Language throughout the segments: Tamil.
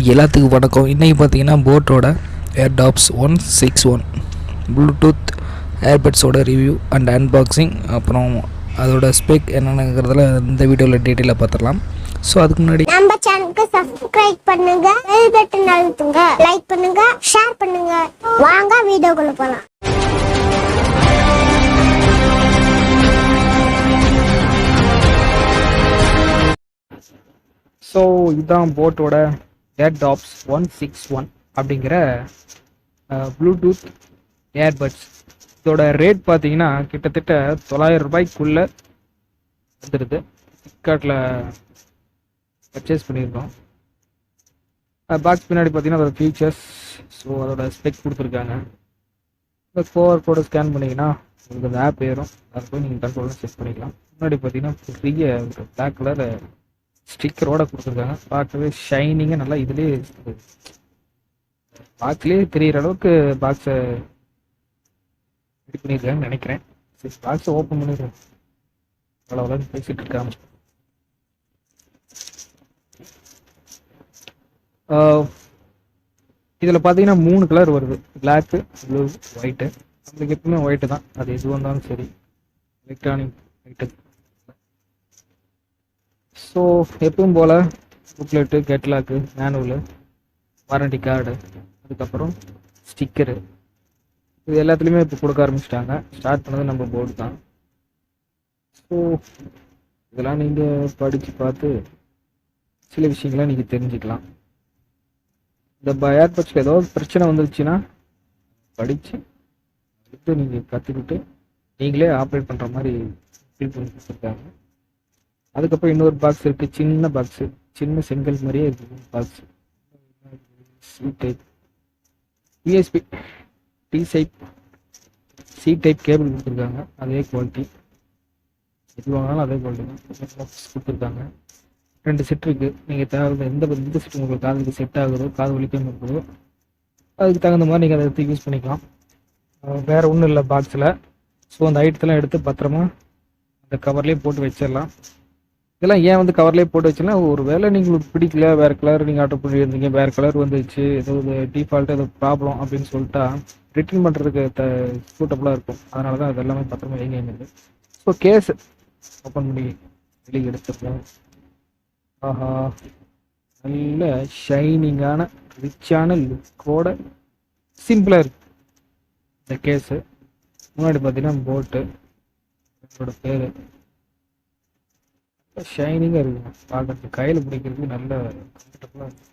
எல்லாத்துக்கும் வணக்கம். இன்றைக்கி பார்த்தீங்கன்னா போட்டோட ஏர்டாப்ஸ் 161 ப்ளூடூத் ஏர்பட்ஸோட ரிவ்யூ அண்ட் அன்பாக்சிங், அப்புறம் அதோட ஸ்பெக் என்னென்னங்கிறதுல இந்த வீடியோவில் டீட்டெயிலாக பார்த்துடலாம். ஸோ அதுக்கு முன்னாடி நம்ம சேனலுக்கு சப்ஸ்கிரைப் பண்ணுங்க, பெல் பட்டன் அழுத்துங்க, லைக் பண்ணுங்க, ஷேர் பண்ணுங்க. வாங்க வீடியோக்குள்ள போலாம். ஸோ இதுதான் போட்டோட ஏர்டாப்ஸ் 161 அப்படிங்கிற ப்ளூடூத் ஏர்பட்ஸ். இதோட ரேட் பார்த்தீங்கன்னா கிட்டத்தட்ட 900 ரூபாய்க்குள்ளே வந்துடுது. ஃப்ளிப்கார்ட்டில் பர்ச்சேஸ் பண்ணியிருக்கோம். பாக்ஸ் பின்னாடி பார்த்தீங்கன்னா அதோட ஃபீச்சர்ஸ், ஸோ அதோட ஸ்பெக் கொடுத்துருக்காங்க. இந்த QR கோடை ஸ்கேன் பண்ணிங்கன்னா உங்களுக்கு அந்த ஆப் ஏறும், அதை போய் நீங்கள் கண்ட்ரோலாக செக் பண்ணிக்கலாம். முன்னாடி பார்த்தீங்கன்னா பெரிய ஒரு பிளாக் கலர் ஸ்டிக்கரோட கொடுத்துருக்காங்க. பார்க்கவே ஷைனிங்காக நல்லா இதுலேயே பாக்ஸ்லேயே தெரிகிற அளவுக்கு பாக்ஸை ரெடி பண்ணியிருக்காங்கன்னு நினைக்கிறேன். சரி, பாக்ஸை ஓப்பன் பண்ணிடுறேன். அவ்வளோதான் பேசிகிட்டு இருக்காங்க. இதில் பார்த்தீங்கன்னா 3 கலர் வருது, பிளாக்கு, ப்ளூ, ஒயிட்டு. நம்மளுக்கு எப்பவுமே ஒயிட்டு தான், அது எது வந்தாலும் சரி, எலக்ட்ரானிக் ஒயிட்டு. ஸோ எப்பவும் போல் booklet, catalogue, manual, warranty card, அதுக்கப்புறம் ஸ்டிக்கரு, இது எல்லாத்துலேயுமே இப்போ கொடுக்க ஆரம்பிச்சிட்டாங்க. ஸ்டார்ட் பண்ணது நம்ம போர்டு தான். ஸோ இதெல்லாம் நீங்கள் படித்து பார்த்து சில விஷயங்களை நீங்கள் தெரிஞ்சுக்கலாம். இந்த ஏர்பட்ஸில் ஏதோ பிரச்சனை வந்துருச்சுன்னா படித்து எடுத்து நீங்கள் கற்றுக்கிட்டு நீங்களே ஆப்ரேட் பண்ணுற மாதிரி ஃபீல் பண்ணி கொடுத்துருக்காங்க. அதுக்கப்புறம் இன்னொரு பாக்ஸ் இருக்குது, சின்ன பாக்ஸு, சின்ன செங்கல் மாதிரியே இருக்குது box. C type USB C type cable கொடுத்துருக்காங்க. அதே குவாலிட்டி, எது வாங்கினாலும் அதே குவாலிட்டி தான் கொடுத்துருக்காங்க. 2 செட் இருக்குது. நீங்கள் தேவை எந்த செட் உங்களுக்கு காதுக்கு செட் ஆகுதோ, காது வலிக்காமல் இருக்குதோ, அதுக்கு தகுந்த மாதிரி நீங்கள் அதை எடுத்து யூஸ் பண்ணிக்கலாம். வேறு ஒன்றும் இல்லை பாக்ஸில். ஸோ அந்த ஐட்டத்தெல்லாம் எடுத்து பத்திரமா அந்த கவர்லேயே போட்டு வச்சிடலாம். இதெல்லாம் ஏன் கவர்லேயே போட்டு வச்சுன்னா, ஒரு வேளை நீங்கள் பிடிக்கல, வேறு கலர் நீங்கள் ஆர்டர் பண்ணியிருந்தீங்க, வேறு கலர் வந்துச்சு, ஏதோ டிஃபால்ட்டு ஏதோ ப்ராப்ளம் அப்படின்னு சொல்லிட்டா ரிட்டர்ன் பண்ணுறதுக்கு சூட்டபுளாக இருக்கும். அதனால தான் அது எல்லாமே பத்திரமா எங்கேயுமே. ஸோ கேஸ் ஓப்பன் பண்ணி வெளியே எடுத்துக்கலாம். ஆஹா, நல்ல ஷைனிங்கான ரிச்சான லுக்கோட சிம்பிளாக இருக்கு இந்த கேஸு. முன்னாடி பார்த்தீங்கன்னா போட்டு என்னோட பேர் ஷைனிங்காக இருக்குங்க. பார்க்கறதுக்கு கையில் பிடிக்கிறதுக்கு நல்ல கம்ஃபர்டபுளாக இருக்கு.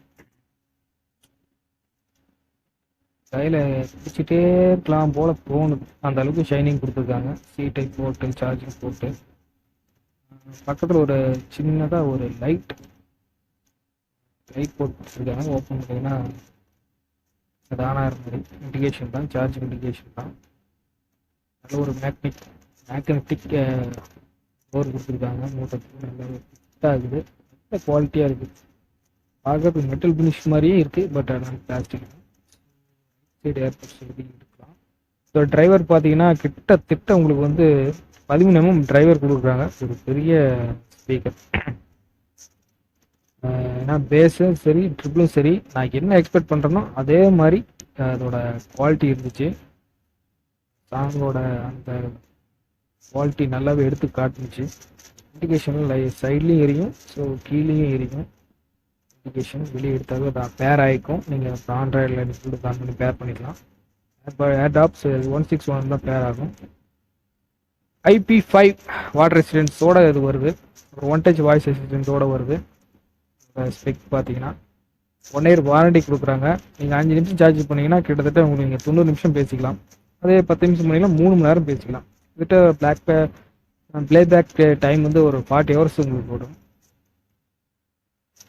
கையில் பிடிச்சிட்டே இருக்கலாம் போல தோணுது, அந்த அளவுக்கு ஷைனிங் கொடுத்துருக்காங்க. சி டைப் போட்டு, சார்ஜிங் போட்டு, பக்கத்தில் ஒரு சின்னதாக ஒரு லைட் போட்டு கொடுத்துருக்காங்க. ஓப்பன் பண்ணிங்கன்னா அது ஆனாக மாதிரி இண்டிகேஷன் தான், சார்ஜிங் இண்டிகேஷன் தான். நல்ல ஒரு மேக்னெட்டிக் டோர் கொடுத்துருக்காங்க. மூட்டத்துக்கு நல்ல ஃபிட்டாக இருக்குது, நல்ல குவாலிட்டியாக இருக்குது. பார்க்கறதுக்கு மெட்டல் ஃபினிஷ் மாதிரியே இருக்குது, பட் ஆனால் பிளாஸ்டிக் சைடு ஏர்பட்ஸ் எடுக்கலாம். ஸோ டிரைவர் பார்த்தீங்கன்னா கிட்டத்தட்ட உங்களுக்கு 13 mm டிரைவர் கொடுக்குறாங்க. ஒரு பெரிய ஸ்பீக்கர். ஏன்னா பேஸும் சரி, ட்ரிபிளும் சரி, நான் என்ன எக்ஸ்பெக்ட் பண்ணுறேனோ அதே மாதிரி அதோட குவாலிட்டி இருந்துச்சு. சாங்கோட அந்த குவாலிட்டி நல்லாவே எடுத்து காட்டுச்சு. இண்டிகேஷன் சைட்லேயும் எரியும், ஸோ கீழேயும் எரியும். இண்டிகேஷன் வெளியே எடுத்தாவே தான் பேர் ஆகிக்கும். நீங்கள் இப்போ ஆண்ட்ராய்டில் நீங்கள் ஆன் பண்ணி பேர் பண்ணிக்கலாம். இப்போ ஏர்டாப்ஸ் 161 தான் பேர் ஆகும். IP5 வாட்டர் ரெசிஸ்டன்ஸோட இது வருது. ஒரு 1 டச் வாய்ஸ் ரெசிஸ்டன்ஸோட வருது. ஸ்பெக் பார்த்தீங்கன்னா 1 year வாரண்டி கொடுக்குறாங்க. நீங்கள் 5 நிமிஷம் சார்ஜ் பண்ணிங்கன்னா கிட்டத்தட்ட உங்களுக்கு நீங்கள் 90 நிமிஷம் பேசிக்கலாம். அதே 10 நிமிஷம் பண்ணிங்கன்னா 3 மணி நேரம் பேசிக்கலாம். கிட்ட பிளேபேக் டைம் ஒரு 40 hours உங்களுக்கு போடும்.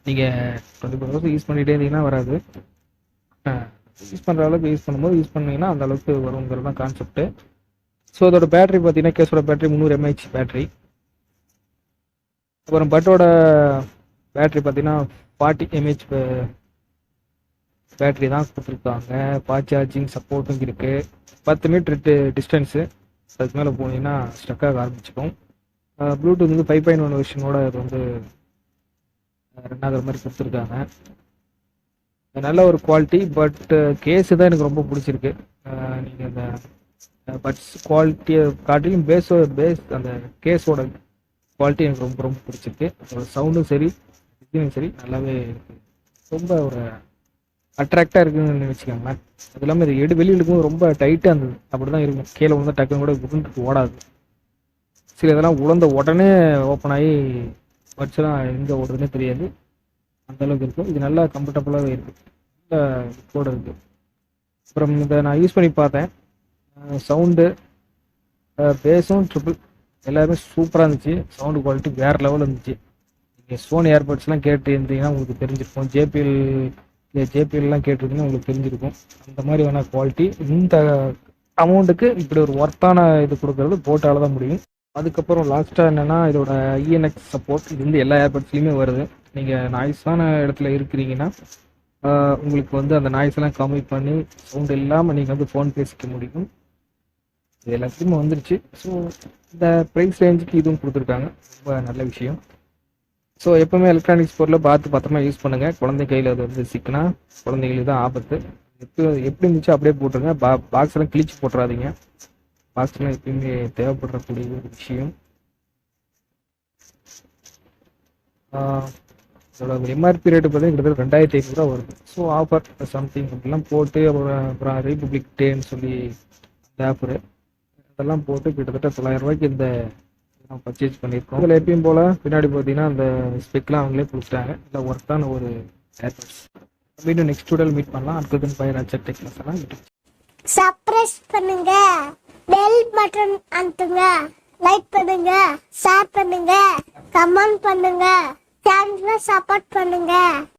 நீங்கள் 24 hours யூஸ் பண்ணிகிட்டே இருந்தீங்கன்னா வராது. யூஸ் பண்ணுற அளவுக்கு யூஸ் பண்ணிங்கன்னா அந்த அளவுக்கு வருங்கிறது தான் கான்செப்ட்டு. ஸோ அதோட பேட்டரி பார்த்தீங்கன்னா, கேஸோட பேட்டரி 300 mAh பேட்டரி. அப்புறம் பட்டோட பேட்டரி பார்த்தீங்கன்னா 40 mAh பேட்டரி தான் கொடுத்துருக்காங்க. ஃபாஸ்ட் சார்ஜிங் சப்போர்ட்டும் இருக்குது. 10 மீட்டர் டிஸ்டன்ஸு, அதுக்கு மேலே போனீங்கன்னா ஸ்டக்காக ஆரம்பிச்சிக்கும். ப்ளூடூத் 5.1 வெர்ஷனோட அது 2வது மாதிரி கொடுத்துருக்காங்க. நல்ல ஒரு குவாலிட்டி. பட் கேஸு தான் எனக்கு ரொம்ப பிடிச்சிருக்கு. நீங்கள் அந்த பட்ஸ் குவாலிட்டியை காட்டிலும் பேஸ் அந்த கேஸோட குவாலிட்டி எனக்கு ரொம்ப ரொம்ப பிடிச்சிருக்கு. அதோட சவுண்டும் சரி, இதுவும் சரி நல்லாவே இருக்கு. ரொம்ப ஒரு அட்ராக்டாக இருக்குன்னு வச்சுக்கோங்களேன். அது இல்லாமல் இது வெளியில் இருக்கும்போது ரொம்ப டைட்டாக இருந்தது. அப்படி தான் இருக்கும். கீழே விழுந்தா டக்குன்னு கூட உருண்டுட்டு ஓடாது. சில இதெல்லாம் உழந்த உடனே ஓப்பன் ஆகி பட்ஸ்லாம் எங்கே ஓடுறதுனே தெரியாது. அந்த அளவுக்கு இருக்கும். இது நல்லா கம்ஃபர்டபுளாகவே இருக்குது. நல்ல கூட இருக்குது. அப்புறம் இதை நான் யூஸ் பண்ணி பார்த்தேன். சவுண்டு, பேஸும் ட்ரிபிள் எல்லாருமே சூப்பராக இருந்துச்சு. சவுண்டு குவாலிட்டி வேறு லெவலில் இருந்துச்சு. நீங்கள் சோனி ஏர்பட்ஸ்லாம் கேட்டு இருந்தீங்கன்னா உங்களுக்கு தெரிஞ்சிருக்கும். ஜேபிஎல்லாம் கேட்டிருந்தீங்கன்னா உங்களுக்கு தெரிஞ்சிருக்கும். அந்த மாதிரி வேணா குவாலிட்டி. இந்த அமௌண்ட்டுக்கு இப்படி ஒரு ஒர்த்தான இது கொடுக்கறது போட்டால தான் முடியும். அதுக்கப்புறம் லாஸ்ட்டாக என்னென்னா இதோட இஎன்எக்ஸ் சப்போர்ட். இது வந்து எல்லா ஏர்பட்ஸ்லையுமே வருது. நீங்கள் நாய்ஸான இடத்துல இருக்கிறீங்கன்னா உங்களுக்கு வந்து அந்த நாய்ஸ் எல்லாம் கம்மி பண்ணி சவுண்ட் இல்லாமல் நீங்கள் வந்து ஃபோன் பேசிக்க முடியும். இது எல்லாத்துலேயுமே வந்துருச்சு. ஸோ இந்த ப்ரைஸ் ரேஞ்சுக்கு இதுவும் கொடுத்துருக்காங்க. ரொம்ப நல்ல விஷயம். ஸோ எப்போவுமே எலக்ட்ரானிக்ஸ் பொருளை பார்த்து பத்திரமா யூஸ் பண்ணுங்கள். குழந்தை கையில் அது வந்து சிக்கினா குழந்தைங்களுக்கு தான் ஆபத்து. எப்படி இருந்துச்சு அப்படியே போட்டுருங்க. பாக்ஸ் எல்லாம் கிழிச்சு போட்டுறாதீங்க. பாக்ஸ்லாம் எப்பயுமே தேவைப்படக்கூடிய ஒரு விஷயம். அதோட எம்ஆர்பி ரேட்டு பார்த்தீங்கன்னா கிட்டத்தட்ட 2500 வருது. ஸோ ஆஃபர் சம்திங் அப்படிலாம் போட்டு அப்புறம் ரிபப்ளிக் டேன்னு சொல்லி அந்த ஆஃபரு அதெல்லாம் போட்டு கிட்டத்தட்ட 900 ரூபாய்க்கு இந்த நான் பர்ச்சேஸ் பண்ணியிருக்கோம். இதில் எப்பயும் போல் பின்னாடி பார்த்தீங்கன்னா அந்த ஸ்பெக்லாம் அவங்களே கொடுத்துட்டாங்க. இல்லை ஒர்த்தான ஒரு ஏர்பட்ஸ். வீடியோ நெக்ஸ்ட் வீடியோவில் மீட் பண்ணலாம். அடுத்தது ராஜா டெக்னாலஜி எல்லாம் யூடியூப் சப்ஸ்கிரைப் பண்ணுங்க, பெல் பட்டன் அழுத்துங்க, லைக் பண்ணுங்க, ஷேர் பண்ணுங்க, கமெண்ட் பண்ணுங்க, சேனலை சப்போர்ட் பண்ணுங்க.